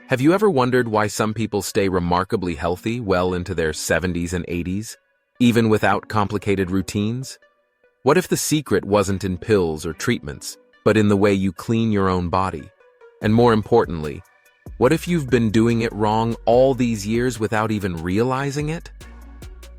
Have you ever wondered why some people stay remarkably healthy well into their 70s and 80s, even without complicated routines? What if the secret wasn't in pills or treatments, but in the way you clean your own body? And more importantly, what if you've been doing it wrong all these years without even realizing it?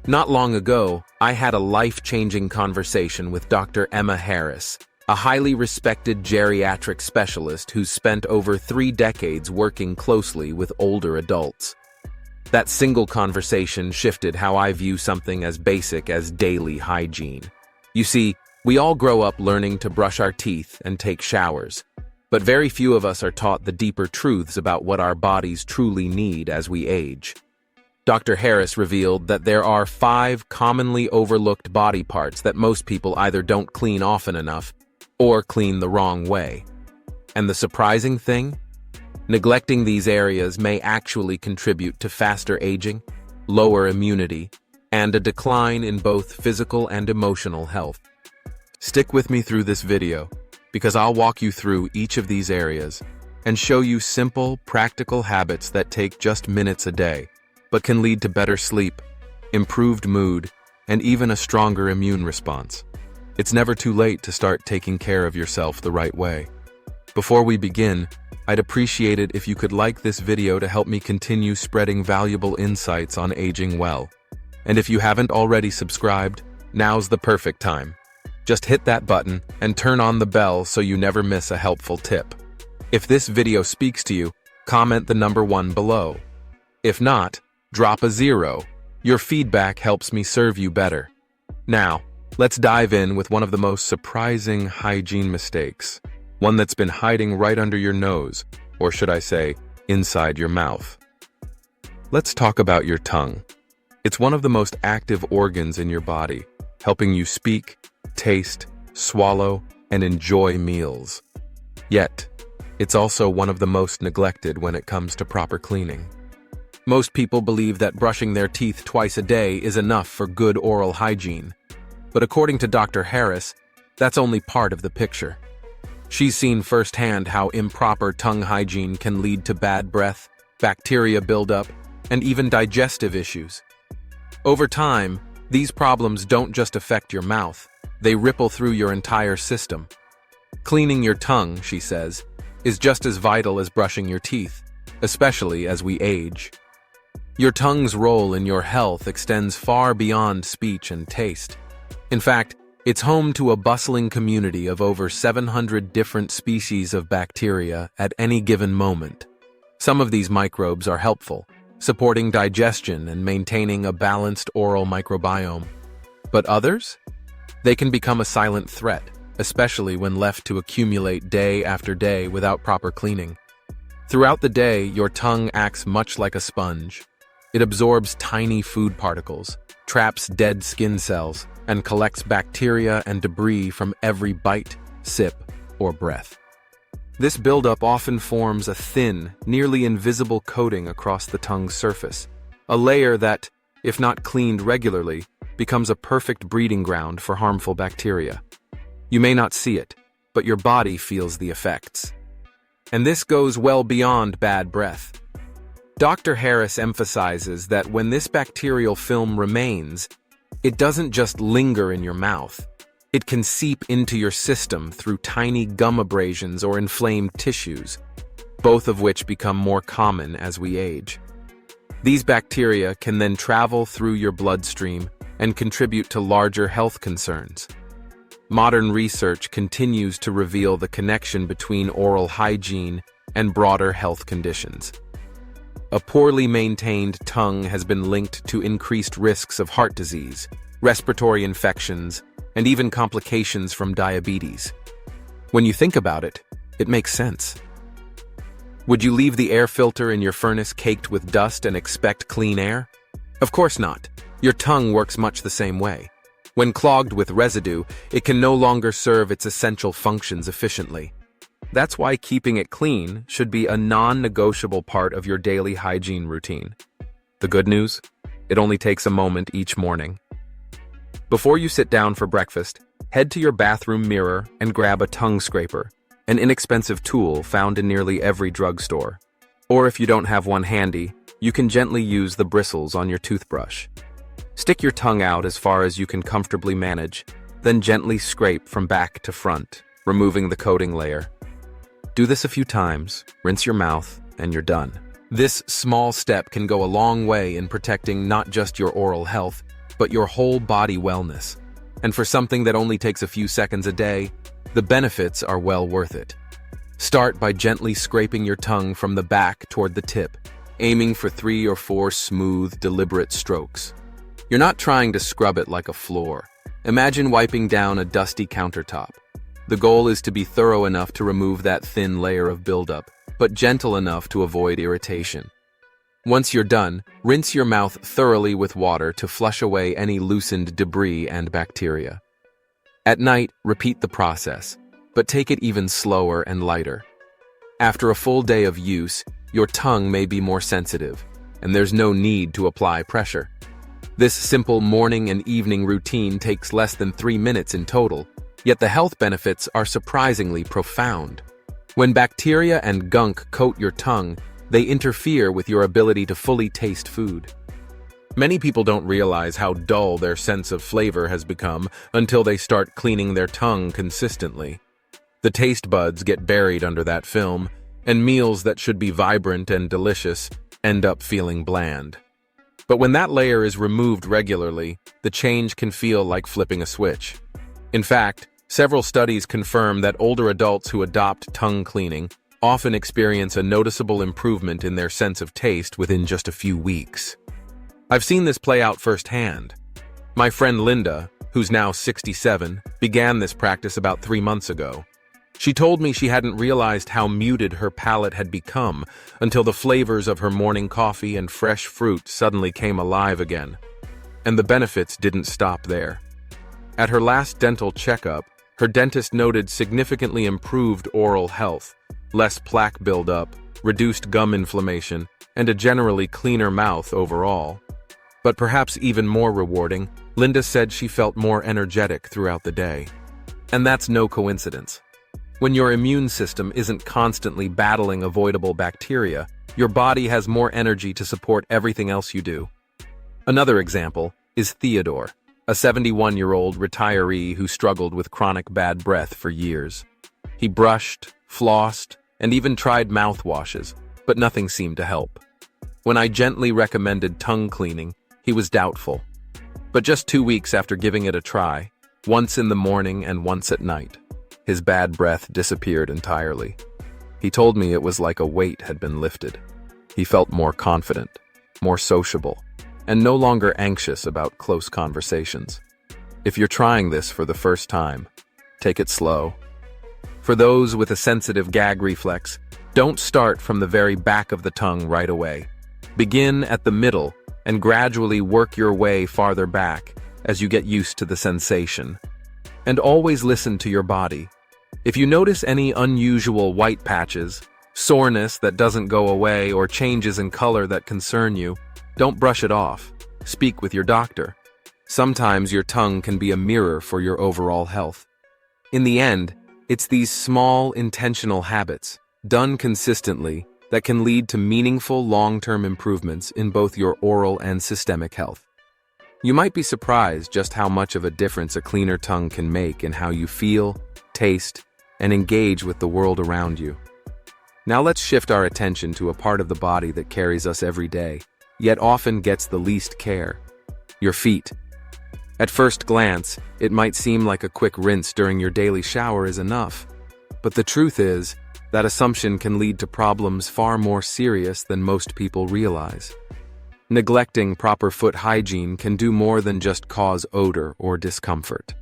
Not long ago, I had a life-changing conversation with Dr. Emma Harris, a highly respected geriatric specialist who's spent over 3 decades working closely with older adults. That single conversation shifted how I view something as basic as daily hygiene. You see, we all grow up learning to brush our teeth and take showers, but very few of us are taught the deeper truths about what our bodies truly need as we age. Dr. Harris revealed that there are 5 commonly overlooked body parts that most people either don't clean often enough or clean the wrong way. And the surprising thing? Neglecting these areas may actually contribute to faster aging, lower immunity, and a decline in both physical and emotional health. Stick with me through this video, because I'll walk you through each of these areas and show you simple, practical habits that take just minutes a day, but can lead to better sleep, improved mood, and even a stronger immune response. It's never too late to start taking care of yourself the right way. Before we begin, I'd appreciate it if you could like this video to help me continue spreading valuable insights on aging well. And if you haven't already subscribed, now's the perfect time. Just hit that button and turn on the bell so you never miss a helpful tip. If this video speaks to you, comment the number 1 below. If not, drop a 0. Your feedback helps me serve you better. Now, let's dive in with one of the most surprising hygiene mistakes, one that's been hiding right under your nose, or should I say, inside your mouth. Let's talk about your tongue. It's one of the most active organs in your body, helping you speak, taste, swallow, and enjoy meals. Yet, it's also one of the most neglected when it comes to proper cleaning. Most people believe that brushing their teeth twice a day is enough for good oral hygiene. But according to Dr. Harris, that's only part of the picture. She's seen firsthand how improper tongue hygiene can lead to bad breath, bacteria buildup, and even digestive issues. Over time, these problems don't just affect your mouth, they ripple through your entire system. Cleaning your tongue, she says, is just as vital as brushing your teeth, especially as we age. Your tongue's role in your health extends far beyond speech and taste. In fact, it's home to a bustling community of over 700 different species of bacteria at any given moment. Some of these microbes are helpful, supporting digestion and maintaining a balanced oral microbiome. But others? They can become a silent threat, especially when left to accumulate day after day without proper cleaning. Throughout the day, your tongue acts much like a sponge. It absorbs tiny food particles, traps dead skin cells, and collects bacteria and debris from every bite, sip, or breath. This buildup often forms a thin, nearly invisible coating across the tongue's surface, a layer that, if not cleaned regularly, becomes a perfect breeding ground for harmful bacteria. You may not see it, but your body feels the effects. And this goes well beyond bad breath. Dr. Harris emphasizes that when this bacterial film remains, it doesn't just linger in your mouth. It can seep into your system through tiny gum abrasions or inflamed tissues, both of which become more common as we age. These bacteria can then travel through your bloodstream and contribute to larger health concerns. Modern research continues to reveal the connection between oral hygiene and broader health conditions. A poorly maintained tongue has been linked to increased risks of heart disease, respiratory infections, and even complications from diabetes. When you think about it, it makes sense. Would you leave the air filter in your furnace caked with dust and expect clean air? Of course not. Your tongue works much the same way. When clogged with residue, it can no longer serve its essential functions efficiently. That's why keeping it clean should be a non-negotiable part of your daily hygiene routine. The good news? It only takes a moment each morning. Before you sit down for breakfast, head to your bathroom mirror and grab a tongue scraper, an inexpensive tool found in nearly every drugstore. Or if you don't have one handy, you can gently use the bristles on your toothbrush. Stick your tongue out as far as you can comfortably manage, then gently scrape from back to front, removing the coating layer. Do this a few times, rinse your mouth, and you're done. This small step can go a long way in protecting not just your oral health, but your whole body wellness. And for something that only takes a few seconds a day, the benefits are well worth it. Start by gently scraping your tongue from the back toward the tip, aiming for 3 or 4 smooth, deliberate strokes. You're not trying to scrub it like a floor. Imagine wiping down a dusty countertop. The goal is to be thorough enough to remove that thin layer of buildup, but gentle enough to avoid irritation. Once you're done, rinse your mouth thoroughly with water to flush away any loosened debris and bacteria. At night, repeat the process, but take it even slower and lighter. After a full day of use, your tongue may be more sensitive, and there's no need to apply pressure. This simple morning and evening routine takes less than 3 minutes in total, yet the health benefits are surprisingly profound. When bacteria and gunk coat your tongue, they interfere with your ability to fully taste food. Many people don't realize how dull their sense of flavor has become until they start cleaning their tongue consistently. The taste buds get buried under that film, and meals that should be vibrant and delicious end up feeling bland. But when that layer is removed regularly, the change can feel like flipping a switch. In fact, several studies confirm that older adults who adopt tongue cleaning often experience a noticeable improvement in their sense of taste within just a few weeks. I've seen this play out firsthand. My friend Linda, who's now 67, began this practice about 3 months ago. She told me she hadn't realized how muted her palate had become until the flavors of her morning coffee and fresh fruit suddenly came alive again. And the benefits didn't stop there. At her last dental checkup, her dentist noted significantly improved oral health, less plaque buildup, reduced gum inflammation, and a generally cleaner mouth overall. But perhaps even more rewarding, Linda said she felt more energetic throughout the day. And that's no coincidence. When your immune system isn't constantly battling avoidable bacteria, your body has more energy to support everything else you do. Another example is Theodore, a 71-year-old retiree who struggled with chronic bad breath for years. He brushed, flossed, and even tried mouthwashes, but nothing seemed to help. When I gently recommended tongue cleaning, he was doubtful. But just 2 weeks after giving it a try, once in the morning and once at night, his bad breath disappeared entirely. He told me it was like a weight had been lifted. He felt more confident, more sociable, and no longer anxious about close conversations. If you're trying this for the first time, take it slow. For those with a sensitive gag reflex, don't start from the very back of the tongue right away. Begin at the middle and gradually work your way farther back as you get used to the sensation. And always listen to your body. If you notice any unusual white patches, soreness that doesn't go away, or changes in color that concern you, don't brush it off. Speak with your doctor. Sometimes your tongue can be a mirror for your overall health. In the end, it's these small, intentional habits, done consistently, that can lead to meaningful long-term improvements in both your oral and systemic health. You might be surprised just how much of a difference a cleaner tongue can make in how you feel, taste, and engage with the world around you. Now let's shift our attention to a part of the body that carries us every day, yet often gets the least care: your feet. At first glance, it might seem like a quick rinse during your daily shower is enough. But the truth is, that assumption can lead to problems far more serious than most people realize. Neglecting proper foot hygiene can do more than just cause odor or discomfort.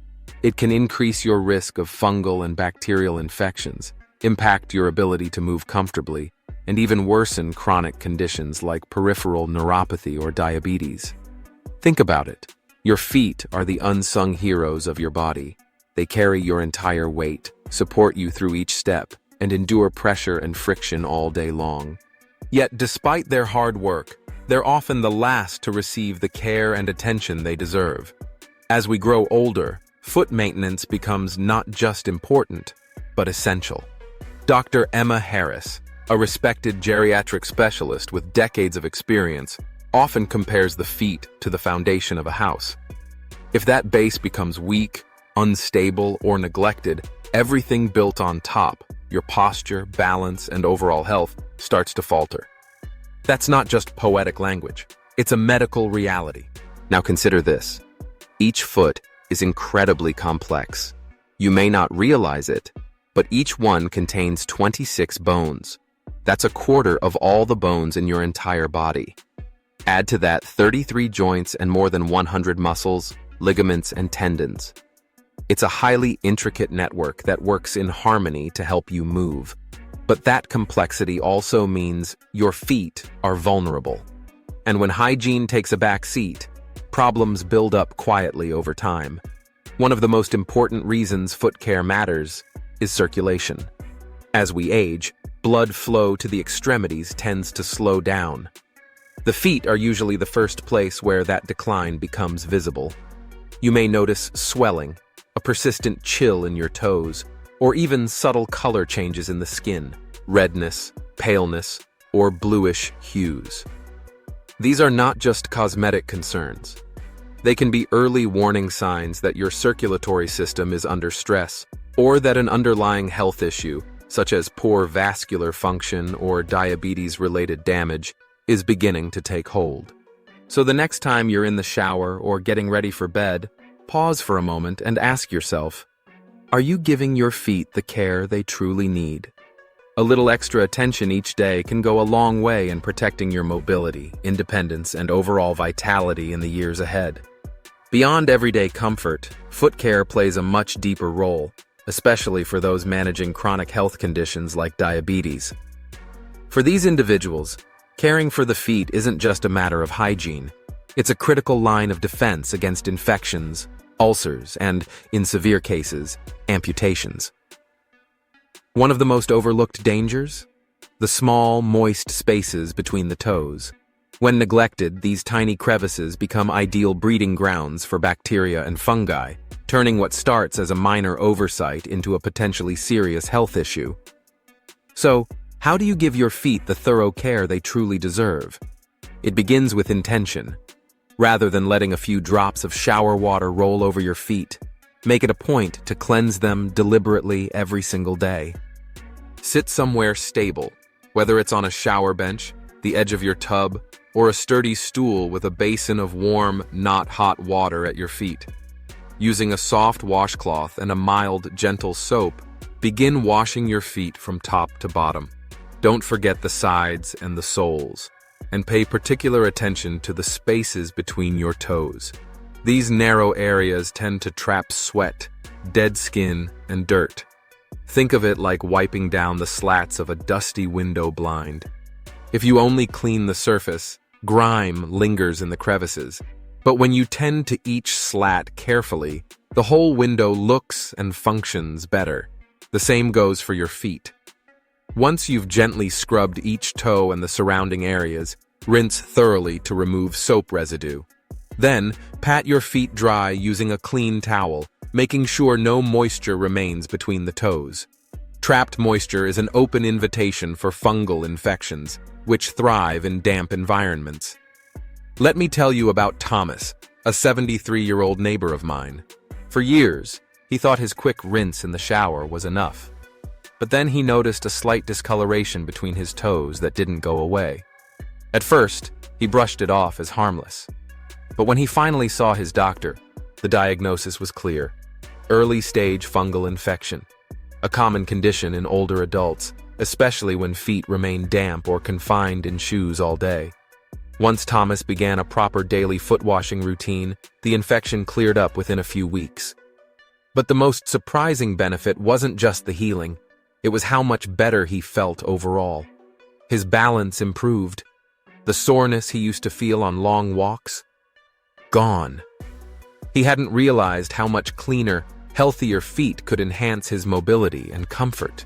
It can increase your risk of fungal and bacterial infections, impact your ability to move comfortably, and even worsen chronic conditions like peripheral neuropathy or diabetes. Think about it. Your feet are the unsung heroes of your body. They carry your entire weight, support you through each step, and endure pressure and friction all day long. Yet, despite their hard work, they're often the last to receive the care and attention they deserve. As we grow older, foot maintenance becomes not just important, but essential. Dr. Emma Harris, a respected geriatric specialist with decades of experience, often compares the feet to the foundation of a house. If that base becomes weak, unstable, or neglected, everything built on top, your posture, balance, and overall health, starts to falter. That's not just poetic language. It's a medical reality. Now consider this. Each foot is incredibly complex. You may not realize it, but each one contains 26 bones. That's a quarter of all the bones in your entire body. Add to that 33 joints and more than 100 muscles, ligaments, and tendons. It's a highly intricate network that works in harmony to help you move. But that complexity also means your feet are vulnerable. And when hygiene takes a back seat, problems build up quietly over time. One of the most important reasons foot care matters is circulation. As we age, blood flow to the extremities tends to slow down. The feet are usually the first place where that decline becomes visible. You may notice swelling, a persistent chill in your toes, or even subtle color changes in the skin, redness, paleness, or bluish hues. These are not just cosmetic concerns. They can be early warning signs that your circulatory system is under stress, or that an underlying health issue, such as poor vascular function or diabetes-related damage, is beginning to take hold. So the next time you're in the shower or getting ready for bed, pause for a moment and ask yourself, are you giving your feet the care they truly need? A little extra attention each day can go a long way in protecting your mobility, independence, and overall vitality in the years ahead. Beyond everyday comfort, foot care plays a much deeper role, especially for those managing chronic health conditions like diabetes. For these individuals, caring for the feet isn't just a matter of hygiene. It's a critical line of defense against infections, ulcers, and, in severe cases, amputations. One of the most overlooked dangers? The small, moist spaces between the toes. When neglected, these tiny crevices become ideal breeding grounds for bacteria and fungi, turning what starts as a minor oversight into a potentially serious health issue. So, how do you give your feet the thorough care they truly deserve? It begins with intention. Rather than letting a few drops of shower water roll over your feet, make it a point to cleanse them deliberately every single day. Sit somewhere stable, whether it's on a shower bench, the edge of your tub, or a sturdy stool with a basin of warm, not hot water at your feet. Using a soft washcloth and a mild, gentle soap, begin washing your feet from top to bottom. Don't forget the sides and the soles, and pay particular attention to the spaces between your toes. These narrow areas tend to trap sweat, dead skin, and dirt. Think of it like wiping down the slats of a dusty window blind. If you only clean the surface, grime lingers in the crevices. But when you tend to each slat carefully, the whole window looks and functions better. The same goes for your feet. Once you've gently scrubbed each toe and the surrounding areas, rinse thoroughly to remove soap residue. Then, pat your feet dry using a clean towel, making sure no moisture remains between the toes. Trapped moisture is an open invitation for fungal infections, which thrive in damp environments. Let me tell you about Thomas, a 73-year-old neighbor of mine. For years, he thought his quick rinse in the shower was enough. But then he noticed a slight discoloration between his toes that didn't go away. At first, he brushed it off as harmless. But when he finally saw his doctor, the diagnosis was clear. Early-stage fungal infection, a common condition in older adults, especially when feet remain damp or confined in shoes all day. Once Thomas began a proper daily foot washing routine, the infection cleared up within a few weeks. But the most surprising benefit wasn't just the healing, it was how much better he felt overall. His balance improved. The soreness he used to feel on long walks? Gone. He hadn't realized how much cleaner, healthier feet could enhance his mobility and comfort.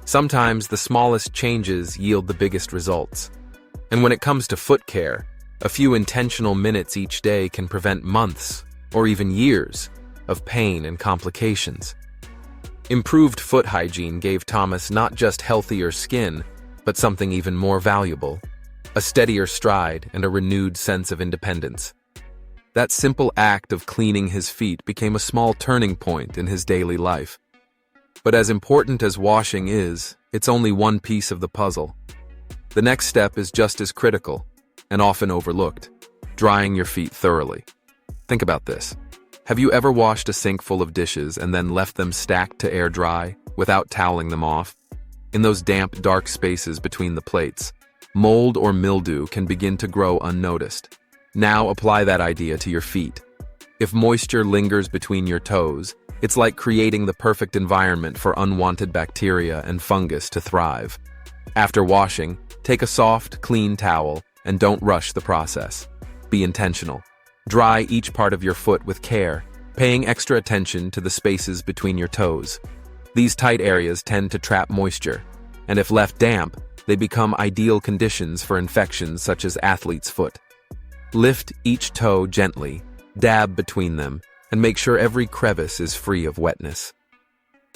Sometimes the smallest changes yield the biggest results. And when it comes to foot care, a few intentional minutes each day can prevent months or even years, of pain and complications. Improved foot hygiene gave Thomas not just healthier skin, but something even more valuable: a steadier stride and a renewed sense of independence. That simple act of cleaning his feet became a small turning point in his daily life. But as important as washing is, it's only one piece of the puzzle. The next step is just as critical, and often overlooked: drying your feet thoroughly. Think about this. Have you ever washed a sink full of dishes and then left them stacked to air dry without toweling them off? In those damp, dark spaces between the plates, mold or mildew can begin to grow unnoticed. Now apply that idea to your feet. If moisture lingers between your toes, it's like creating the perfect environment for unwanted bacteria and fungus to thrive. After washing, take a soft, clean towel and don't rush the process. Be intentional. Dry each part of your foot with care, paying extra attention to the spaces between your toes. These tight areas tend to trap moisture, and if left damp, they become ideal conditions for infections such as athlete's foot. Lift each toe gently, dab between them, and make sure every crevice is free of wetness.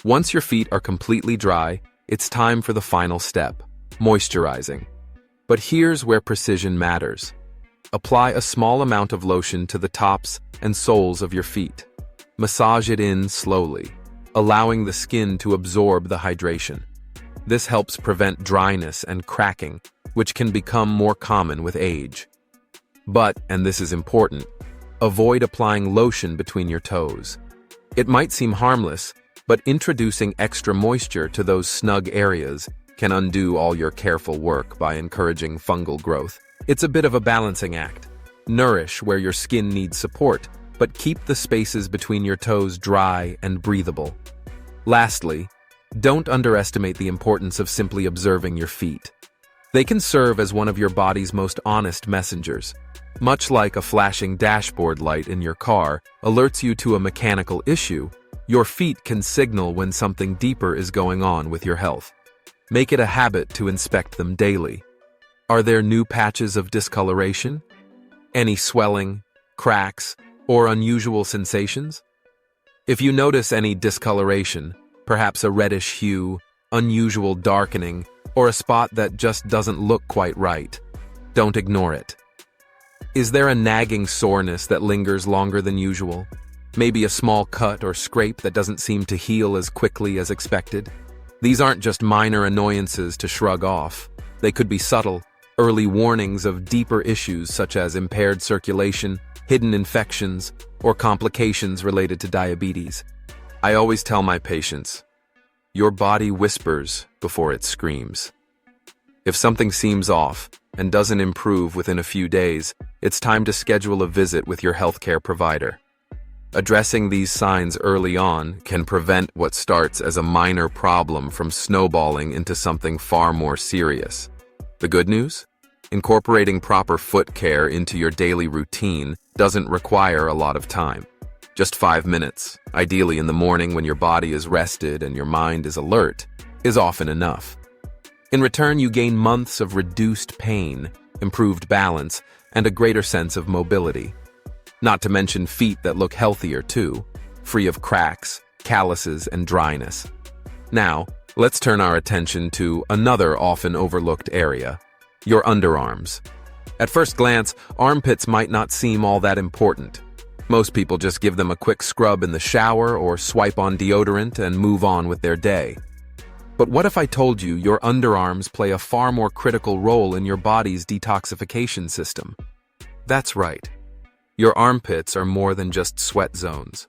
Once your feet are completely dry, it's time for the final step: moisturizing. But here's where precision matters. Apply a small amount of lotion to the tops and soles of your feet. Massage it in slowly, allowing the skin to absorb the hydration. This helps prevent dryness and cracking, which can become more common with age. But, and this is important, avoid applying lotion between your toes. It might seem harmless, but introducing extra moisture to those snug areas can undo all your careful work by encouraging fungal growth. It's a bit of a balancing act. Nourish where your skin needs support, but keep the spaces between your toes dry and breathable. Lastly, don't underestimate the importance of simply observing your feet. They can serve as one of your body's most honest messengers. Much like a flashing dashboard light in your car alerts you to a mechanical issue, your feet can signal when something deeper is going on with your health. Make it a habit to inspect them daily. Are there new patches of discoloration? Any swelling, cracks, or unusual sensations? If you notice any discoloration, perhaps a reddish hue, unusual darkening, or a spot that just doesn't look quite right, don't ignore it. Is there a nagging soreness that lingers longer than usual? Maybe a small cut or scrape that doesn't seem to heal as quickly as expected? These aren't just minor annoyances to shrug off. They could be subtle, early warnings of deeper issues such as impaired circulation, hidden infections, or complications related to diabetes. I always tell my patients, your body whispers before it screams. If something seems off and doesn't improve within a few days, it's time to schedule a visit with your healthcare provider. Addressing these signs early on can prevent what starts as a minor problem from snowballing into something far more serious. The good news? Incorporating proper foot care into your daily routine doesn't require a lot of time. Just 5 minutes, ideally in the morning when your body is rested and your mind is alert, is often enough. In return, you gain months of reduced pain, improved balance, and a greater sense of mobility. Not to mention feet that look healthier too, free of cracks, calluses, and dryness. Now, let's turn our attention to another often overlooked area: your underarms. At first glance, armpits might not seem all that important. Most people just give them a quick scrub in the shower or swipe on deodorant and move on with their day. But what if I told you your underarms play a far more critical role in your body's detoxification system? That's right. Your armpits are more than just sweat zones.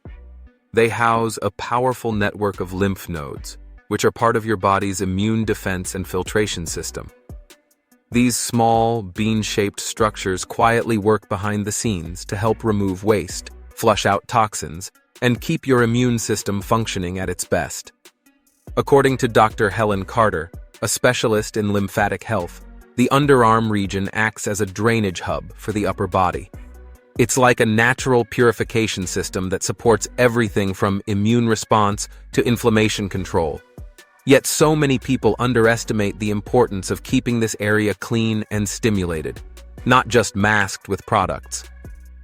They house a powerful network of lymph nodes, which are part of your body's immune defense and filtration system. These small, bean-shaped structures quietly work behind the scenes to help remove waste, flush out toxins, and keep your immune system functioning at its best. According to Dr. Helen Carter, a specialist in lymphatic health, the underarm region acts as a drainage hub for the upper body. It's like a natural purification system that supports everything from immune response to inflammation control. Yet so many people underestimate the importance of keeping this area clean and stimulated, not just masked with products.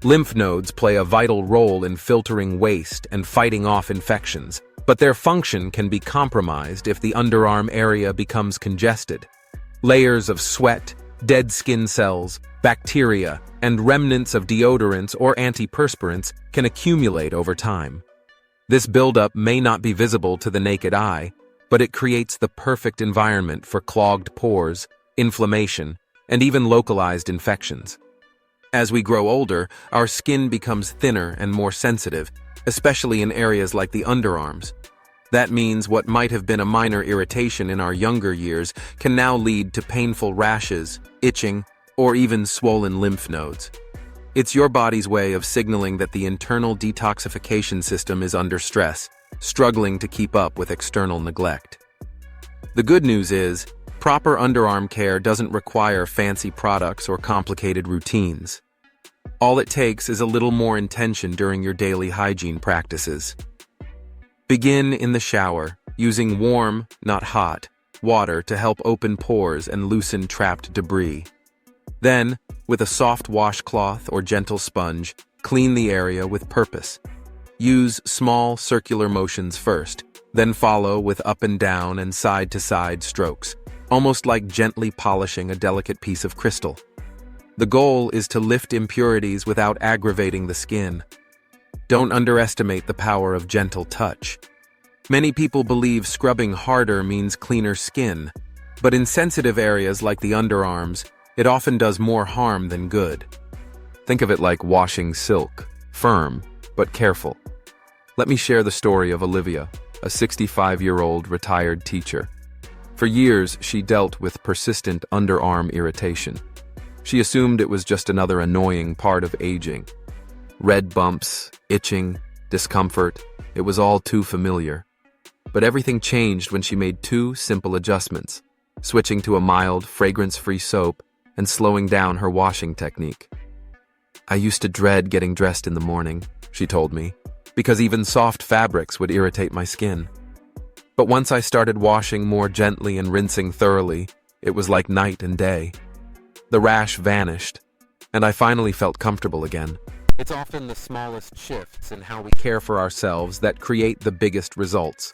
Lymph nodes play a vital role in filtering waste and fighting off infections, but their function can be compromised if the underarm area becomes congested. Layers of sweat, dead skin cells, bacteria, and remnants of deodorants or antiperspirants can accumulate over time. This buildup may not be visible to the naked eye, but it creates the perfect environment for clogged pores, inflammation, and even localized infections. As we grow older, our skin becomes thinner and more sensitive, especially in areas like the underarms. That means what might have been a minor irritation in our younger years can now lead to painful rashes, itching, or even swollen lymph nodes. It's your body's way of signaling that the internal detoxification system is under stress, struggling to keep up with external neglect. The good news is, proper underarm care doesn't require fancy products or complicated routines. All it takes is a little more intention during your daily hygiene practices. Begin in the shower, using warm, not hot, water to help open pores and loosen trapped debris. Then, with a soft washcloth or gentle sponge, clean the area with purpose. Use small circular motions first, then follow with up and down and side-to-side strokes, almost like gently polishing a delicate piece of crystal. The goal is to lift impurities without aggravating the skin. Don't underestimate the power of gentle touch. Many people believe scrubbing harder means cleaner skin, but in sensitive areas like the underarms, it often does more harm than good. Think of it like washing silk, firm, but careful. Let me share the story of Olivia, a 65-year-old retired teacher. For years, she dealt with persistent underarm irritation. She assumed it was just another annoying part of aging. Red bumps, itching, discomfort, it was all too familiar. But everything changed when she made two simple adjustments, switching to a mild, fragrance-free soap and slowing down her washing technique. "I used to dread getting dressed in the morning," she told me, "because even soft fabrics would irritate my skin. But once I started washing more gently and rinsing thoroughly, it was like night and day. The rash vanished, and I finally felt comfortable again." It's often the smallest shifts in how we care for ourselves that create the biggest results.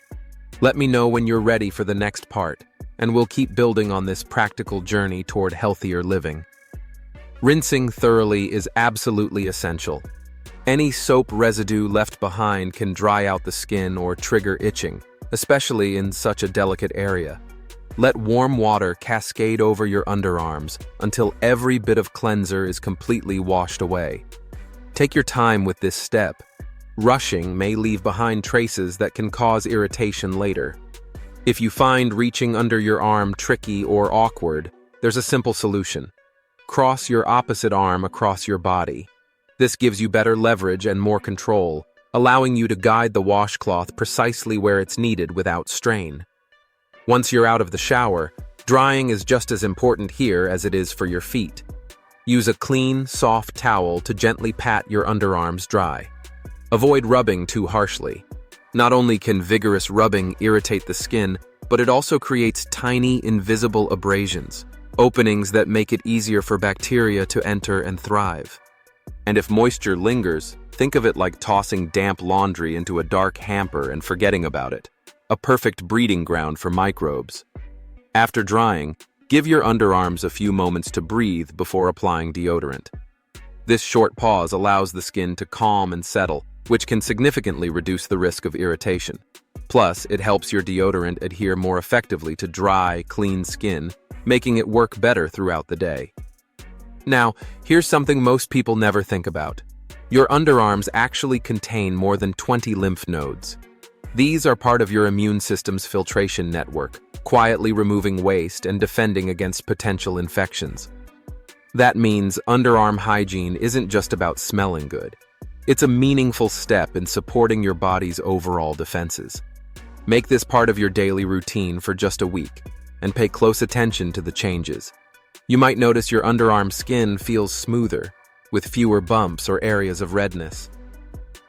Let me know when you're ready for the next part, and we'll keep building on this practical journey toward healthier living. Rinsing thoroughly is absolutely essential. Any soap residue left behind can dry out the skin or trigger itching, especially in such a delicate area. Let warm water cascade over your underarms until every bit of cleanser is completely washed away. Take your time with this step. Rushing may leave behind traces that can cause irritation later. If you find reaching under your arm tricky or awkward, there's a simple solution. Cross your opposite arm across your body. This gives you better leverage and more control, allowing you to guide the washcloth precisely where it's needed without strain. Once you're out of the shower, drying is just as important here as it is for your feet. Use a clean, soft towel to gently pat your underarms dry. Avoid rubbing too harshly. Not only can vigorous rubbing irritate the skin, but it also creates tiny, invisible abrasions, openings that make it easier for bacteria to enter and thrive. And if moisture lingers, think of it like tossing damp laundry into a dark hamper and forgetting about it. A perfect breeding ground for microbes. After drying, give your underarms a few moments to breathe before applying deodorant. This short pause allows the skin to calm and settle, which can significantly reduce the risk of irritation. Plus, it helps your deodorant adhere more effectively to dry, clean skin, making it work better throughout the day. Now, here's something most people never think about. Your underarms actually contain more than 20 lymph nodes. These are part of your immune system's filtration network, quietly removing waste and defending against potential infections. That means underarm hygiene isn't just about smelling good. It's a meaningful step in supporting your body's overall defenses. Make this part of your daily routine for just a week, and pay close attention to the changes. You might notice your underarm skin feels smoother, with fewer bumps or areas of redness.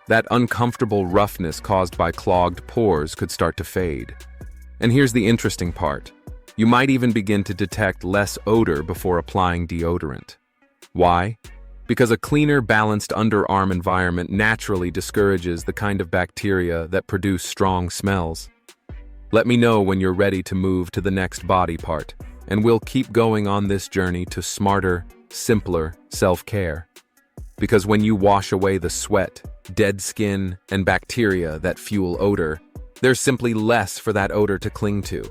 That uncomfortable roughness caused by clogged pores could start to fade. And here's the interesting part. You might even begin to detect less odor before applying deodorant. Why? because a cleaner, balanced underarm environment naturally discourages the kind of bacteria that produce strong smells. Let me know when you're ready to move to the next body part, and we'll keep going on this journey to smarter, simpler self-care. Because when you wash away the sweat, dead skin, and bacteria that fuel odor, there's simply less for that odor to cling to.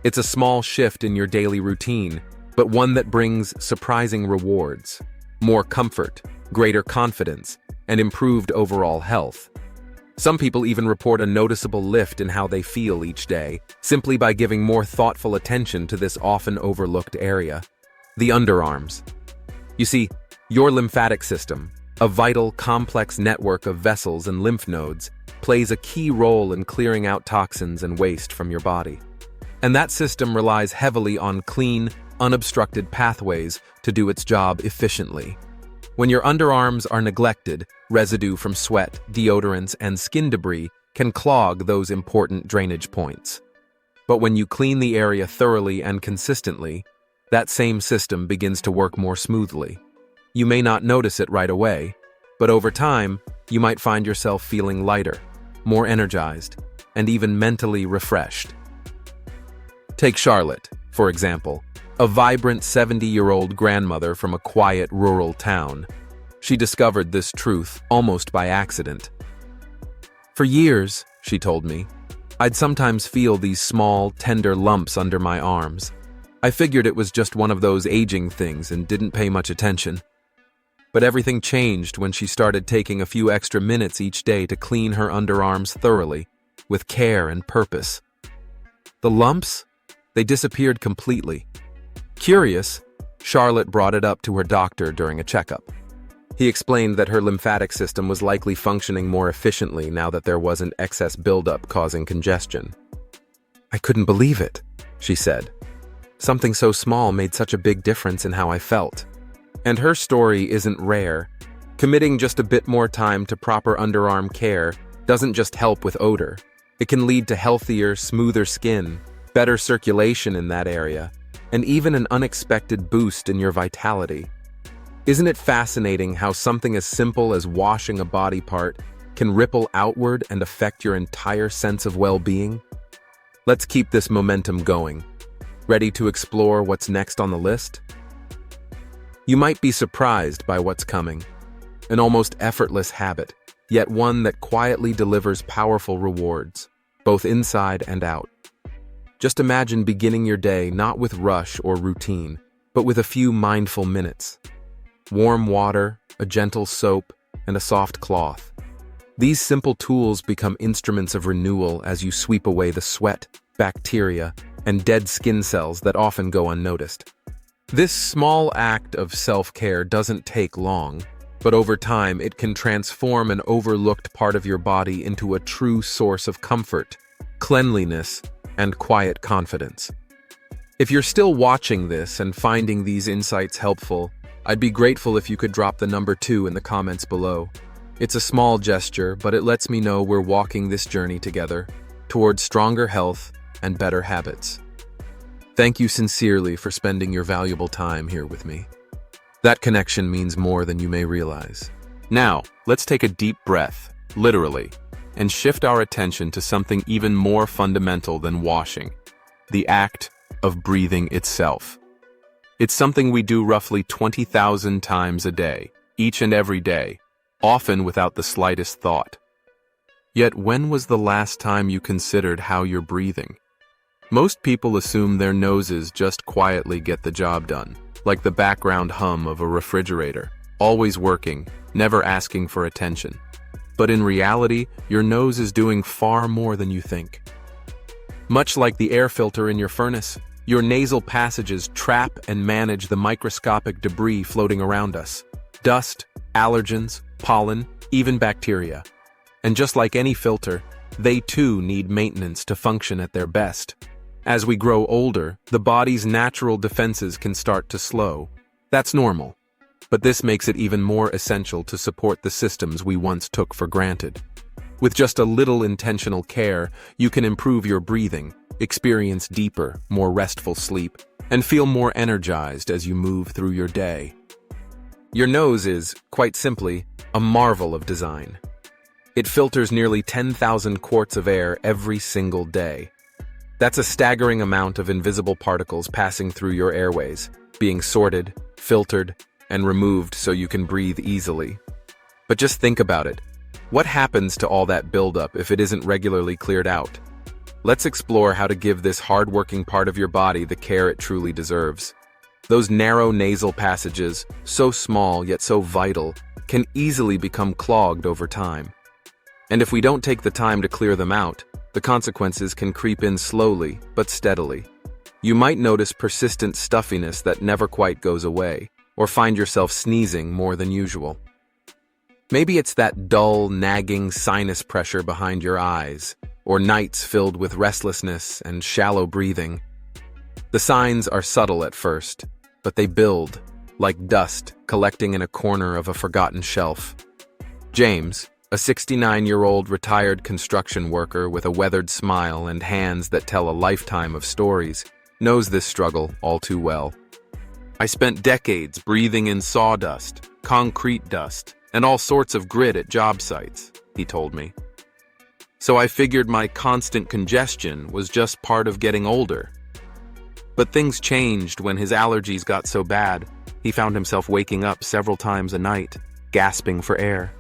It's a small shift in your daily routine, but one that brings surprising rewards, more comfort, greater confidence, and improved overall health. Some people even report a noticeable lift in how they feel each day, simply by giving more thoughtful attention to this often overlooked area, the underarms. You see, your lymphatic system, a vital, complex network of vessels and lymph nodes, plays a key role in clearing out toxins and waste from your body. And that system relies heavily on clean, unobstructed pathways to do its job efficiently. When your underarms are neglected, residue from sweat, deodorants, and skin debris can clog those important drainage points. But when you clean the area thoroughly and consistently, that same system begins to work more smoothly. You may not notice it right away, but over time, you might find yourself feeling lighter, more energized, and even mentally refreshed. Take Charlotte, for example, a vibrant 70-year-old grandmother from a quiet rural town. She discovered this truth almost by accident. For years, she told me, I'd sometimes feel these small, tender lumps under my arms. I figured it was just one of those aging things and didn't pay much attention. But everything changed when she started taking a few extra minutes each day to clean her underarms thoroughly, with care and purpose. The lumps? They disappeared completely. Curious, Charlotte brought it up to her doctor during a checkup. He explained that her lymphatic system was likely functioning more efficiently now that there wasn't excess buildup causing congestion. I couldn't believe it, she said. Something so small made such a big difference in how I felt. And her story isn't rare. Committing just a bit more time to proper underarm care doesn't just help with odor. It can lead to healthier, smoother skin, better circulation in that area, and even an unexpected boost in your vitality. Isn't it fascinating how something as simple as washing a body part can ripple outward and affect your entire sense of well-being? Let's keep this momentum going. Ready to explore what's next on the list? You might be surprised by what's coming. An almost effortless habit, yet one that quietly delivers powerful rewards, both inside and out. Just imagine beginning your day not with rush or routine, but with a few mindful minutes. Warm water, a gentle soap, and a soft cloth. These simple tools become instruments of renewal as you sweep away the sweat, bacteria, and dead skin cells that often go unnoticed. This small act of self-care doesn't take long, but over time it can transform an overlooked part of your body into a true source of comfort, cleanliness, and quiet confidence. If you're still watching this and finding these insights helpful, I'd be grateful if you could drop the number 2 in the comments below. It's a small gesture, but it lets me know we're walking this journey together towards stronger health and better habits. Thank you sincerely for spending your valuable time here with me. That connection means more than you may realize. Now, let's take a deep breath, literally, and shift our attention to something even more fundamental than washing, the act of breathing itself. It's something we do roughly 20,000 times a day, each and every day, often without the slightest thought. Yet when was the last time you considered how you're breathing? Most people assume their noses just quietly get the job done, like the background hum of a refrigerator, always working, never asking for attention. But in reality, your nose is doing far more than you think. Much like the air filter in your furnace, your nasal passages trap and manage the microscopic debris floating around us. Dust, allergens, pollen, even bacteria. And just like any filter, they too need maintenance to function at their best. As we grow older, the body's natural defenses can start to slow. That's normal. But this makes it even more essential to support the systems we once took for granted. With just a little intentional care, you can improve your breathing, experience deeper, more restful sleep, and feel more energized as you move through your day. Your nose is, quite simply, a marvel of design. It filters nearly 10,000 quarts of air every single day. That's a staggering amount of invisible particles passing through your airways, being sorted, filtered, and removed so you can breathe easily. But just think about it. What happens to all that buildup if it isn't regularly cleared out? Let's explore how to give this hard-working part of your body the care it truly deserves. Those narrow nasal passages, so small yet so vital, can easily become clogged over time. And if we don't take the time to clear them out, the consequences can creep in slowly but steadily. You might notice persistent stuffiness that never quite goes away, or find yourself sneezing more than usual. Maybe it's that dull, nagging sinus pressure behind your eyes, or nights filled with restlessness and shallow breathing. The signs are subtle at first, but they build, like dust collecting in a corner of a forgotten shelf. James, a 69-year-old retired construction worker with a weathered smile and hands that tell a lifetime of stories, knows this struggle all too well. I spent decades breathing in sawdust, concrete dust, and all sorts of grit at job sites, he told me. So I figured my constant congestion was just part of getting older. But things changed when his allergies got so bad, he found himself waking up several times a night, gasping for air.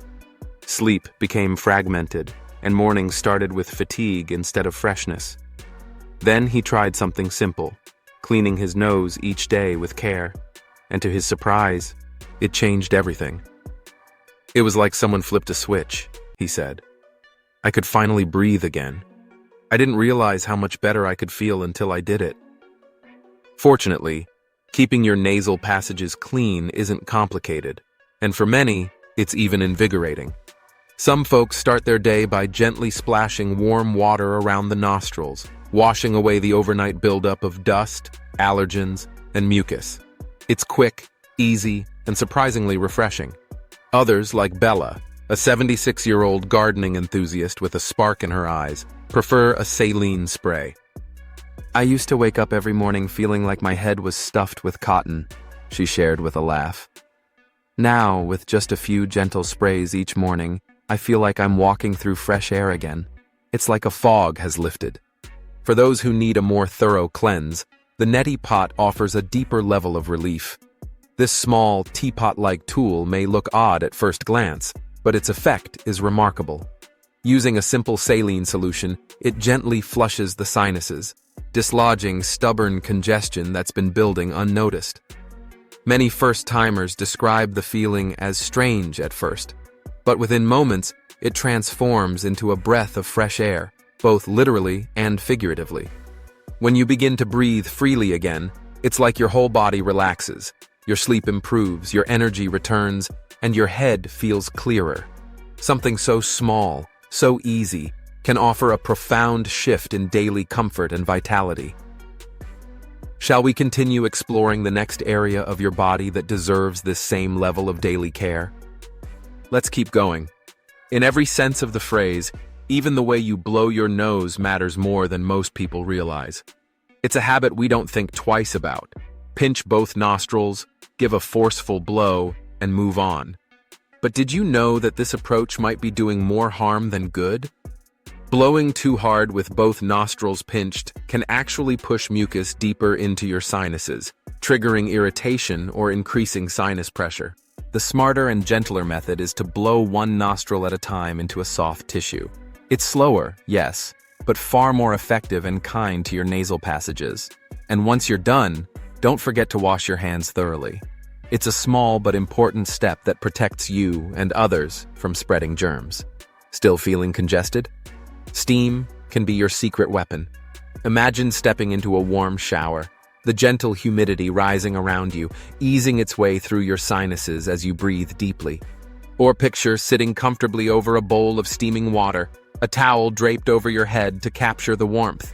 Sleep became fragmented, and mornings started with fatigue instead of freshness. Then he tried something simple, cleaning his nose each day with care, and to his surprise, it changed everything. It was like someone flipped a switch, he said. I could finally breathe again. I didn't realize how much better I could feel until I did it. Fortunately, keeping your nasal passages clean isn't complicated, and for many, it's even invigorating. Some folks start their day by gently splashing warm water around the nostrils, washing away the overnight buildup of dust, allergens, and mucus. It's quick, easy, and surprisingly refreshing. Others, like Bella, a 76-year-old gardening enthusiast with a spark in her eyes, prefer a saline spray. I used to wake up every morning feeling like my head was stuffed with cotton, she shared with a laugh. Now, with just a few gentle sprays each morning, I feel like I'm walking through fresh air again. It's like a fog has lifted. For those who need a more thorough cleanse, the neti pot offers a deeper level of relief. This small, teapot-like tool may look odd at first glance, but its effect is remarkable. Using a simple saline solution, it gently flushes the sinuses, dislodging stubborn congestion that's been building unnoticed. Many first-timers describe the feeling as strange at first, but within moments, it transforms into a breath of fresh air, both literally and figuratively. When you begin to breathe freely again, it's like your whole body relaxes, your sleep improves, your energy returns, and your head feels clearer. Something so small, so easy, can offer a profound shift in daily comfort and vitality. Shall we continue exploring the next area of your body that deserves this same level of daily care? Let's keep going. In every sense of the phrase, even the way you blow your nose matters more than most people realize. It's a habit we don't think twice about. Pinch both nostrils, give a forceful blow, and move on. But did you know that this approach might be doing more harm than good? Blowing too hard with both nostrils pinched can actually push mucus deeper into your sinuses, triggering irritation or increasing sinus pressure. The smarter and gentler method is to blow one nostril at a time into a soft tissue. It's slower, yes, but far more effective and kind to your nasal passages. And once you're done, don't forget to wash your hands thoroughly. It's a small but important step that protects you and others from spreading germs. Still feeling congested? Steam can be your secret weapon. Imagine stepping into a warm shower, the gentle humidity rising around you, easing its way through your sinuses as you breathe deeply. Or picture sitting comfortably over a bowl of steaming water, a towel draped over your head to capture the warmth.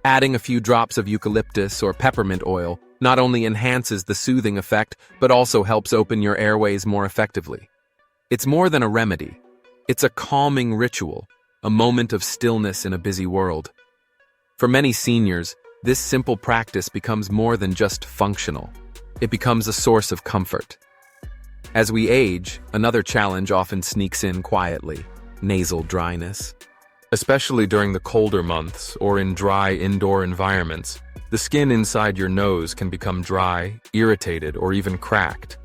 Adding a few drops of eucalyptus or peppermint oil not only enhances the soothing effect, but also helps open your airways more effectively. It's more than a remedy. It's a calming ritual, a moment of stillness in a busy world. For many seniors, this simple practice becomes more than just functional. It becomes a source of comfort. As we age, another challenge often sneaks in quietly: nasal dryness. Especially during the colder months or in dry indoor environments, the skin inside your nose can become dry, irritated, or even cracked.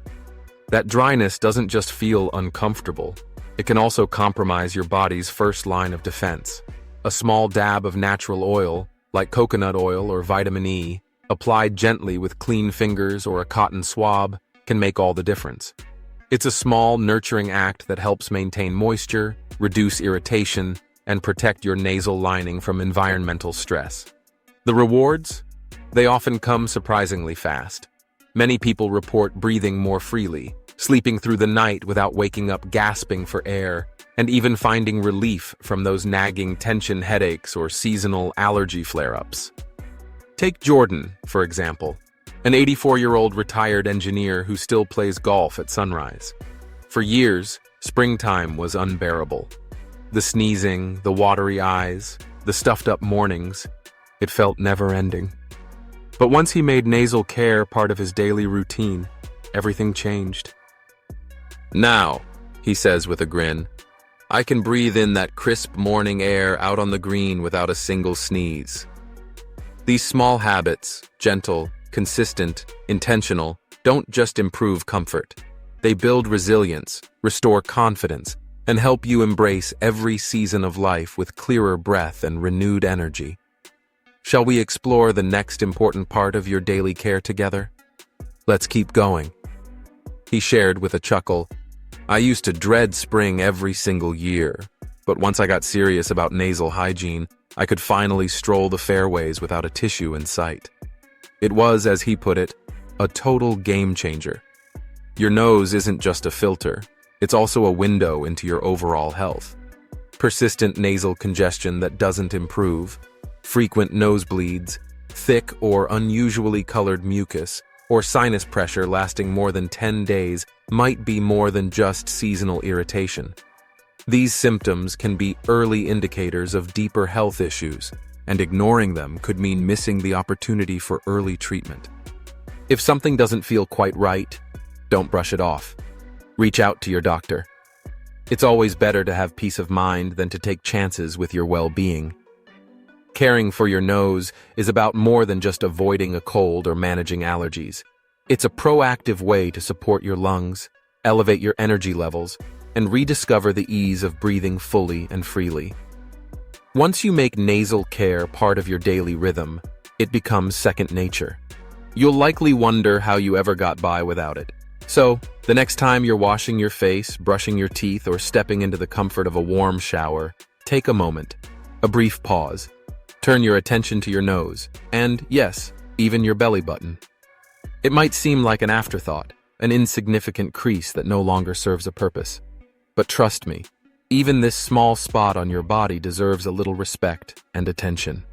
That dryness doesn't just feel uncomfortable, it can also compromise your body's first line of defense. A small dab of natural oil, like coconut oil or vitamin E, applied gently with clean fingers or a cotton swab, can make all the difference. It's a small, nurturing act that helps maintain moisture, reduce irritation, and protect your nasal lining from environmental stress. The rewards? They often come surprisingly fast. Many people report breathing more freely, sleeping through the night without waking up gasping for air, and even finding relief from those nagging tension headaches or seasonal allergy flare-ups. Take Jordan, for example, an 84-year-old retired engineer who still plays golf at sunrise. For years, springtime was unbearable. The sneezing, the watery eyes, the stuffed-up mornings, it felt never-ending. But once he made nasal care part of his daily routine, everything changed. "Now," he says with a grin, "I can breathe in that crisp morning air out on the green without a single sneeze." These small habits, gentle, consistent, intentional, don't just improve comfort. They build resilience, restore confidence, and help you embrace every season of life with clearer breath and renewed energy. Shall we explore the next important part of your daily care together? Let's keep going. He shared with a chuckle, "I used to dread spring every single year, but once I got serious about nasal hygiene, I could finally stroll the fairways without a tissue in sight." It was, as he put it, a total game changer. Your nose isn't just a filter, it's also a window into your overall health. Persistent nasal congestion that doesn't improve, frequent nosebleeds, thick or unusually colored mucus, or sinus pressure lasting more than 10 days might be more than just seasonal irritation. These symptoms can be early indicators of deeper health issues, and ignoring them could mean missing the opportunity for early treatment. If something doesn't feel quite right, don't brush it off. Reach out to your doctor. It's always better to have peace of mind than to take chances with your well-being. Caring for your nose is about more than just avoiding a cold or managing allergies. It's a proactive way to support your lungs, elevate your energy levels, and rediscover the ease of breathing fully and freely. Once you make nasal care part of your daily rhythm, it becomes second nature. You'll likely wonder how you ever got by without it. So, the next time you're washing your face, brushing your teeth, or stepping into the comfort of a warm shower, take a moment, a brief pause. Turn your attention to your nose, and yes, even your belly button. It might seem like an afterthought, an insignificant crease that no longer serves a purpose. But trust me, even this small spot on your body deserves a little respect and attention.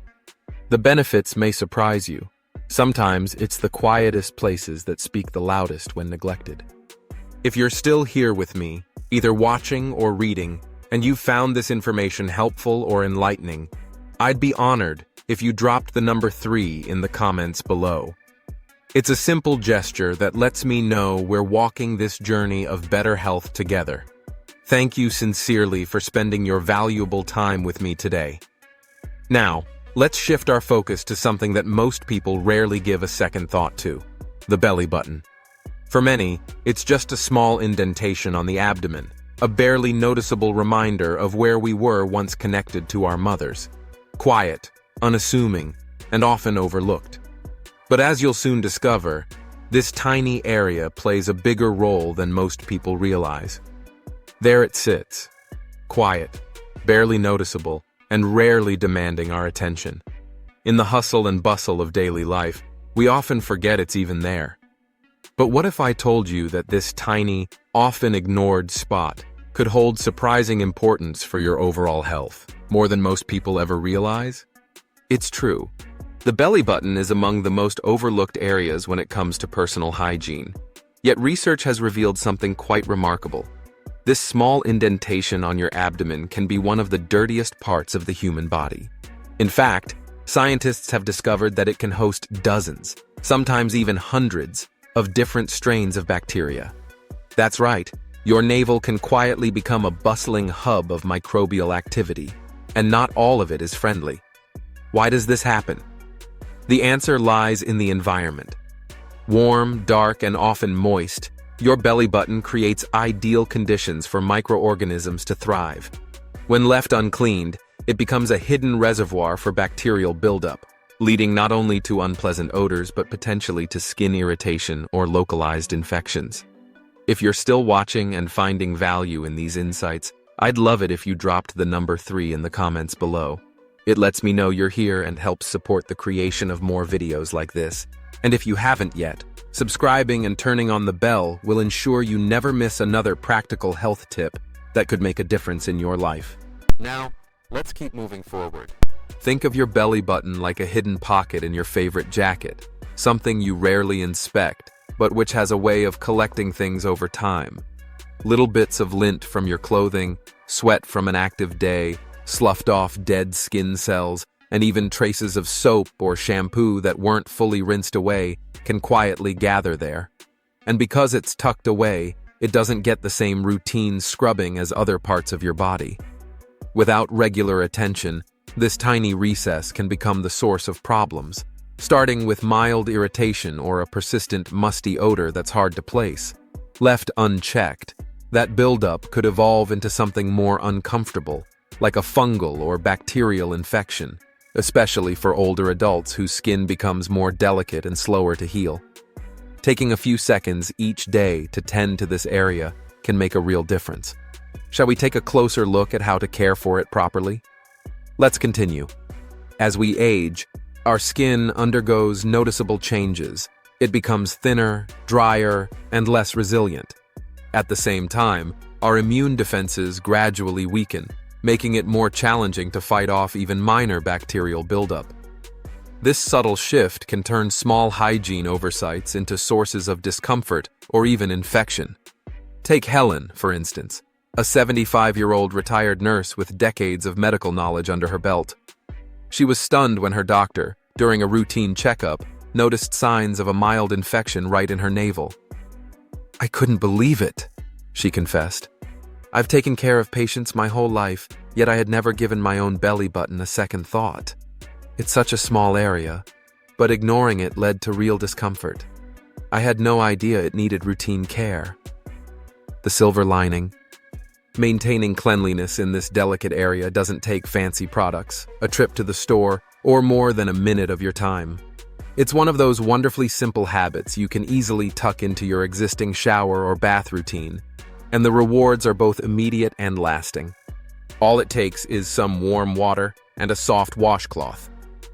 The benefits may surprise you. Sometimes it's the quietest places that speak the loudest when neglected. If you're still here with me, either watching or reading, and you found this information helpful or enlightening, I'd be honored if you dropped the number 3 in the comments below. It's a simple gesture that lets me know we're walking this journey of better health together. Thank you sincerely for spending your valuable time with me today. Now, let's shift our focus to something that most people rarely give a second thought to: the belly button. For many, it's just a small indentation on the abdomen, a barely noticeable reminder of where we were once connected to our mothers. Quiet, unassuming, and often overlooked. But as you'll soon discover, this tiny area plays a bigger role than most people realize. There it sits, quiet, barely noticeable, and rarely demanding our attention. In the hustle and bustle of daily life, we often forget it's even there. But what if I told you that this tiny, often ignored spot could hold surprising importance for your overall health, more than most people ever realize? It's true. The belly button is among the most overlooked areas when it comes to personal hygiene. Yet research has revealed something quite remarkable. This small indentation on your abdomen can be one of the dirtiest parts of the human body. In fact, scientists have discovered that it can host dozens, sometimes even hundreds, of different strains of bacteria. That's right, your navel can quietly become a bustling hub of microbial activity, and not all of it is friendly. Why does this happen? The answer lies in the environment. Warm, dark, and often moist, your belly button creates ideal conditions for microorganisms to thrive. When left uncleaned, it becomes a hidden reservoir for bacterial buildup, leading not only to unpleasant odors but potentially to skin irritation or localized infections. If you're still watching and finding value in these insights, I'd love it if you dropped the number 3 in the comments below. It lets me know you're here and helps support the creation of more videos like this. And if you haven't yet, subscribing and turning on the bell will ensure you never miss another practical health tip that could make a difference in your life. Now, let's keep moving forward. Think of your belly button like a hidden pocket in your favorite jacket, something you rarely inspect, but which has a way of collecting things over time. Little bits of lint from your clothing, sweat from an active day, sloughed off dead skin cells, and even traces of soap or shampoo that weren't fully rinsed away can quietly gather there. And because it's tucked away, it doesn't get the same routine scrubbing as other parts of your body. Without regular attention, this tiny recess can become the source of problems, starting with mild irritation or a persistent musty odor that's hard to place. Left unchecked, that buildup could evolve into something more uncomfortable, like a fungal or bacterial infection, especially for older adults whose skin becomes more delicate and slower to heal. Taking a few seconds each day to tend to this area can make a real difference. Shall we take a closer look at how to care for it properly? Let's continue. As we age, our skin undergoes noticeable changes. It becomes thinner, drier, and less resilient. At the same time, our immune defenses gradually weaken, making it more challenging to fight off even minor bacterial buildup. This subtle shift can turn small hygiene oversights into sources of discomfort or even infection. Take Helen, for instance, a 75-year-old retired nurse with decades of medical knowledge under her belt. She was stunned when her doctor, during a routine checkup, noticed signs of a mild infection right in her navel. "I couldn't believe it," she confessed. "I've taken care of patients my whole life, yet I had never given my own belly button a second thought. It's such a small area, but ignoring it led to real discomfort. I had no idea it needed routine care." The silver lining: maintaining cleanliness in this delicate area doesn't take fancy products, a trip to the store, or more than a minute of your time. It's one of those wonderfully simple habits you can easily tuck into your existing shower or bath routine, and the rewards are both immediate and lasting. All it takes is some warm water and a soft washcloth.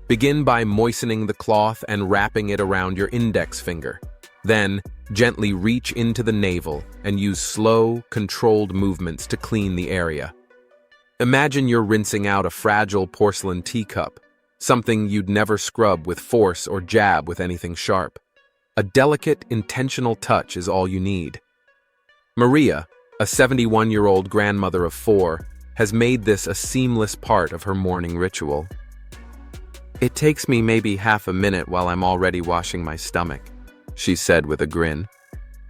Begin by moistening the cloth and wrapping it around your index finger. Then, gently reach into the navel and use slow, controlled movements to clean the area. Imagine you're rinsing out a fragile porcelain teacup, something you'd never scrub with force or jab with anything sharp. A delicate, intentional touch is all you need. Maria, a 71-year-old grandmother of 4, has made this a seamless part of her morning ritual. "It takes me maybe half a minute while I'm already washing my stomach," she said with a grin.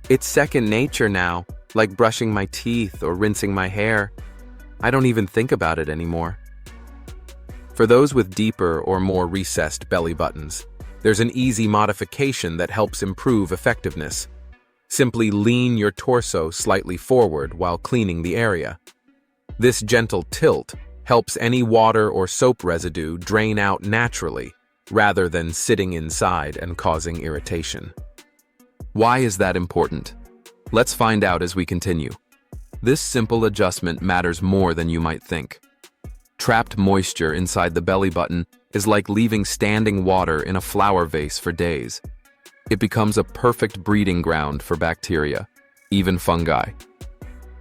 "It's second nature now, like brushing my teeth or rinsing my hair. I don't even think about it anymore." For those with deeper or more recessed belly buttons, there's an easy modification that helps improve effectiveness. Simply lean your torso slightly forward while cleaning the area. This gentle tilt helps any water or soap residue drain out naturally, rather than sitting inside and causing irritation. Why is that important? Let's find out as we continue. This simple adjustment matters more than you might think. Trapped moisture inside the belly button is like leaving standing water in a flower vase for days. It becomes a perfect breeding ground for bacteria, even fungi.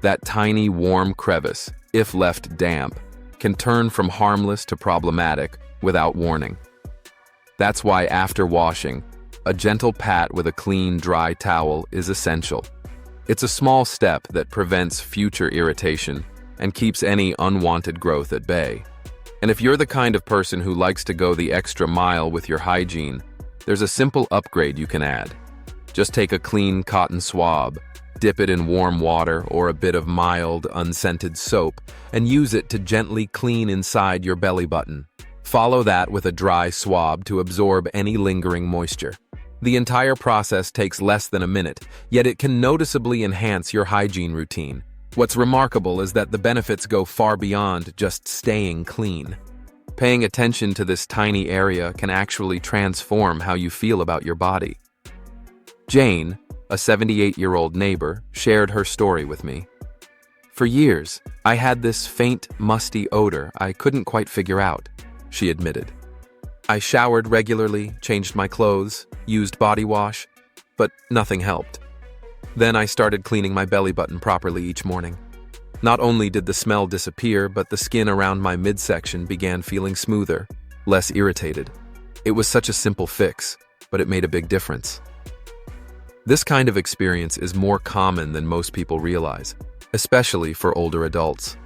That tiny warm crevice, if left damp, can turn from harmless to problematic without warning. That's why after washing, a gentle pat with a clean, dry towel is essential. It's a small step that prevents future irritation and keeps any unwanted growth at bay. And if you're the kind of person who likes to go the extra mile with your hygiene, there's a simple upgrade you can add. Just take a clean cotton swab Dip it in warm water or a bit of mild, unscented soap and use it to gently clean inside your belly button. Follow that with a dry swab to absorb any lingering moisture. The entire process takes less than a minute, yet it can noticeably enhance your hygiene routine. What's remarkable is that the benefits go far beyond just staying clean. Paying attention to this tiny area can actually transform how you feel about your body. Jane, a 78-year-old neighbor, shared her story with me. For years, I had this faint, musty odor I couldn't quite figure out, she admitted. I showered regularly, changed my clothes, used body wash, but nothing helped. Then I started cleaning my belly button properly each morning. Not only did the smell disappear, but the skin around my midsection began feeling smoother, less irritated. It was such a simple fix, but it made a big difference. This kind of experience is more common than most people realize, especially for older adults.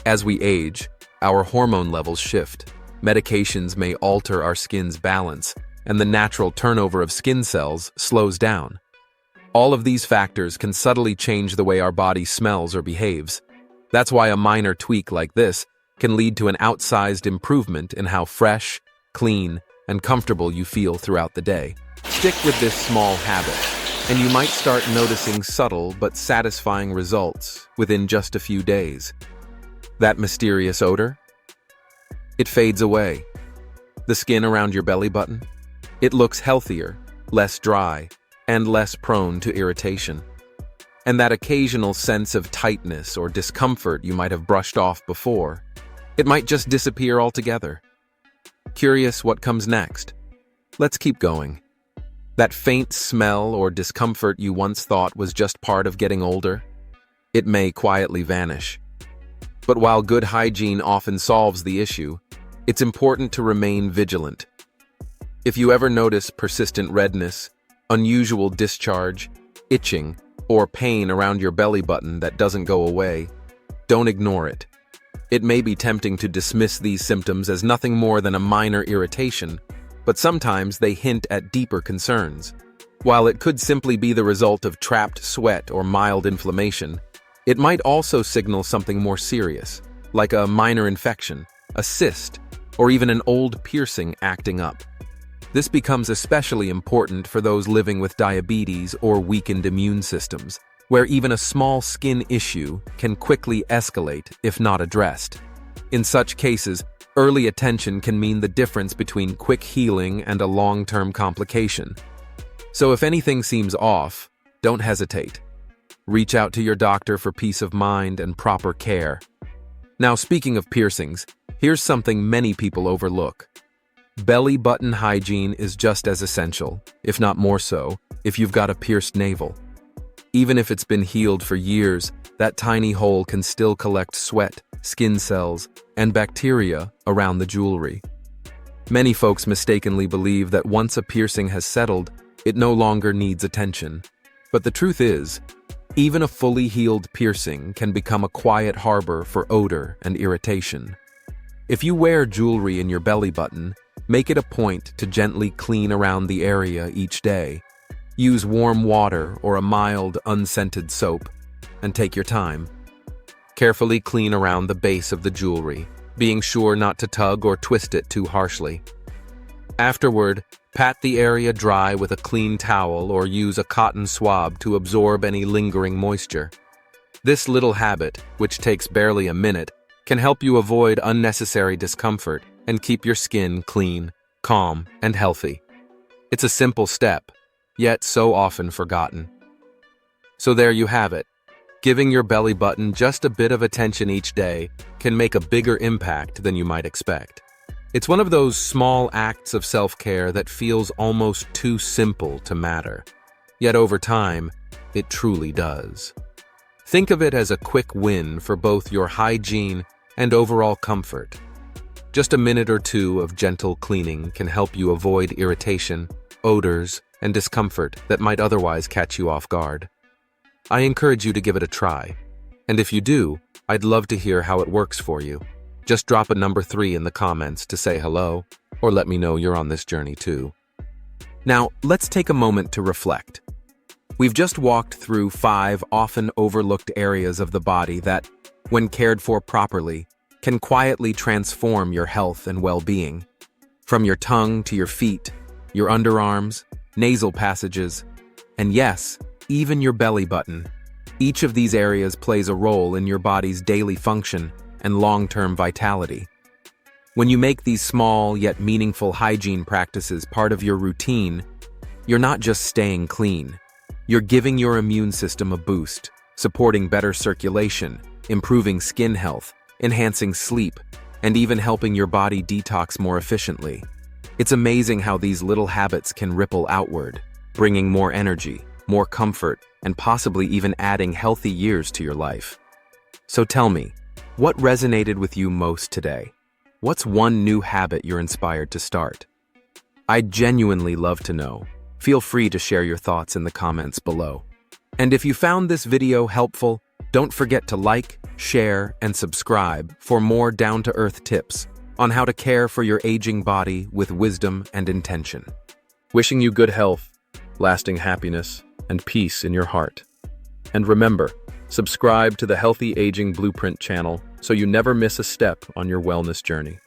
As we age, our hormone levels shift. Medications may alter our skin's balance, and the natural turnover of skin cells slows down. All of these factors can subtly change the way our body smells or behaves. That's why a minor tweak like this can lead to an outsized improvement in how fresh, clean, and comfortable you feel throughout the day. Stick with this small habit, and you might start noticing subtle but satisfying results within just a few days. That mysterious odor? It fades away. The skin around your belly button? It looks healthier, less dry, and less prone to irritation. And that occasional sense of tightness or discomfort you might have brushed off before, it might just disappear altogether. Curious what comes next? Let's keep going. That faint smell or discomfort you once thought was just part of getting older, it may quietly vanish. But while good hygiene often solves the issue, it's important to remain vigilant. If you ever notice persistent redness, unusual discharge, itching, or pain around your belly button that doesn't go away, don't ignore it. It may be tempting to dismiss these symptoms as nothing more than a minor irritation, but sometimes they hint at deeper concerns. While it could simply be the result of trapped sweat or mild inflammation, it might also signal something more serious, like a minor infection, a cyst, or even an old piercing acting up. This becomes especially important for those living with diabetes or weakened immune systems, where even a small skin issue can quickly escalate if not addressed. In such cases, early attention can mean the difference between quick healing and a long-term complication. So if anything seems off, don't hesitate. Reach out to your doctor for peace of mind and proper care. Now, speaking of piercings, here's something many people overlook. Belly button hygiene is just as essential, if not more so, if you've got a pierced navel. Even if it's been healed for years, that tiny hole can still collect sweat, skin cells, and bacteria around the jewelry. Many folks mistakenly believe that once a piercing has settled, it no longer needs attention. But the truth is, even a fully healed piercing can become a quiet harbor for odor and irritation. If you wear jewelry in your belly button, make it a point to gently clean around the area each day. Use warm water or a mild, unscented soap, and take your time. Carefully clean around the base of the jewelry, being sure not to tug or twist it too harshly. Afterward, pat the area dry with a clean towel or use a cotton swab to absorb any lingering moisture. This little habit, which takes barely a minute, can help you avoid unnecessary discomfort and keep your skin clean, calm, and healthy. It's a simple step, yet so often forgotten. So there you have it. Giving your belly button just a bit of attention each day can make a bigger impact than you might expect. It's one of those small acts of self-care that feels almost too simple to matter. Yet over time, it truly does. Think of it as a quick win for both your hygiene and overall comfort. Just a minute or two of gentle cleaning can help you avoid irritation, odors, and discomfort that might otherwise catch you off guard. I encourage you to give it a try. And if you do, I'd love to hear how it works for you. Just drop a number 3 in the comments to say hello, or let me know you're on this journey too. Now, let's take a moment to reflect. We've just walked through 5 often overlooked areas of the body that, when cared for properly, can quietly transform your health and well-being. From your tongue to your feet, your underarms, nasal passages, and yes, even your belly button. Each of these areas plays a role in your body's daily function and long-term vitality. When you make these small yet meaningful hygiene practices part of your routine, you're not just staying clean. You're giving your immune system a boost, supporting better circulation, improving skin health, enhancing sleep, and even helping your body detox more efficiently. It's amazing how these little habits can ripple outward, bringing more energy, more comfort, and possibly even adding healthy years to your life. So tell me, what resonated with you most today? What's one new habit you're inspired to start? I'd genuinely love to know. Feel free to share your thoughts in the comments below. And if you found this video helpful, don't forget to like, share, and subscribe for more down-to-earth tips on how to care for your aging body with wisdom and intention. Wishing you good health, lasting happiness, and peace in your heart. And remember, subscribe to the Healthy Aging Blueprint channel so you never miss a step on your wellness journey.